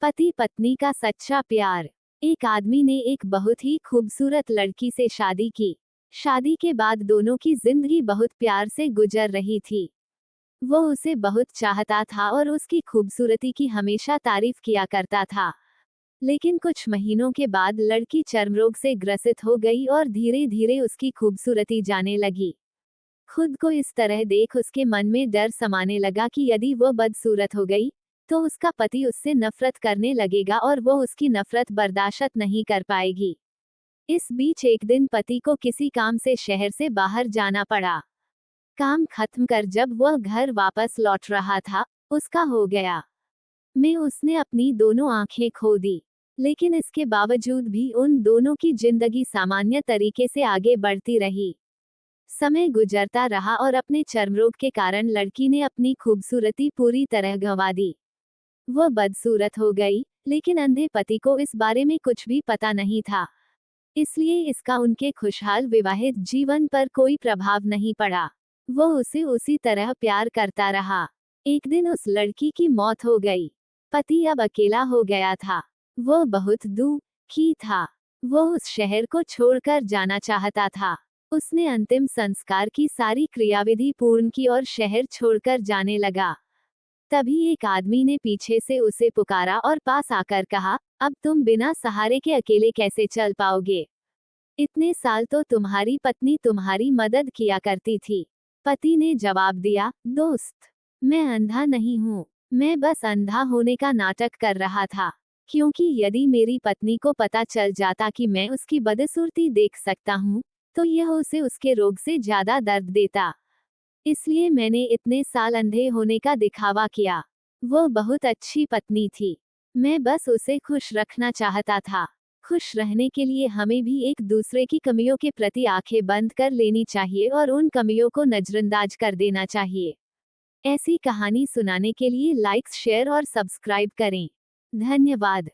पति पत्नी का सच्चा प्यार। एक आदमी ने एक बहुत ही खूबसूरत लड़की से शादी की। शादी के बाद दोनों की जिंदगी बहुत प्यार से गुजर रही थी। वो उसे बहुत चाहता था और उसकी खूबसूरती की हमेशा तारीफ किया करता था। लेकिन कुछ महीनों के बाद लड़की चर्मरोग से ग्रसित हो गई और धीरे धीरे उसकी खूबसूरती जाने लगी। खुद को इस तरह देख उसके मन में डर समाने लगा कि यदि वो बदसूरत हो गई तो उसका पति उससे नफरत करने लगेगा और वो उसकी नफरत बर्दाश्त नहीं कर पाएगी। इस बीच एक दिन पति को किसी काम से शहर से बाहर जाना पड़ा। काम खत्म कर जब वह घर वापस लौट रहा था, उसका हो गया में उसने अपनी दोनों आंखें खो दी। लेकिन इसके बावजूद भी उन दोनों की जिंदगी सामान्य तरीके से आगे बढ़ती रही। समय गुजरता रहा और अपने चर्मरोग के कारण लड़की ने अपनी खूबसूरती पूरी तरह गंवा दी। वह बदसूरत हो गई, लेकिन अंधे पति को इस बारे में कुछ भी पता नहीं था। इसलिए इसका उनके खुशहाल विवाहित जीवन पर कोई प्रभाव नहीं पड़ा। वो उसे उसी तरह प्यार करता रहा। एक दिन उस लड़की की मौत हो गई। पति अब अकेला हो गया था। वो बहुत दुखी था। वो उस शहर को छोड़कर जाना चाहता था। उसने अंतिम संस्कार की सारी क्रियाविधि पूर्ण की और शहर छोड़कर जाने लगा। तभी एक आदमी ने पीछे से उसे पुकारा और पास आकर कहा, अब तुम बिना सहारे के अकेले कैसे चल पाओगे? इतने साल तो तुम्हारी पत्नी तुम्हारी मदद किया करती थी। पति ने जवाब दिया, दोस्त, मैं अंधा नहीं हूँ। मैं बस अंधा होने का नाटक कर रहा था, क्योंकि यदि मेरी पत्नी को पता चल जाता कि मैं उसकी बदसूरती देख सकता हूँ, तो यह उसे उसके रोग से ज्यादा दर्द देता। इसलिए मैंने इतने साल अंधे होने का दिखावा किया। वो बहुत अच्छी पत्नी थी। मैं बस उसे खुश रखना चाहता था। खुश रहने के लिए हमें भी एक दूसरे की कमियों के प्रति आंखें बंद कर लेनी चाहिए और उन कमियों को नजरअंदाज कर देना चाहिए। ऐसी कहानी सुनाने के लिए लाइक, शेयर और सब्सक्राइब करें। धन्यवाद।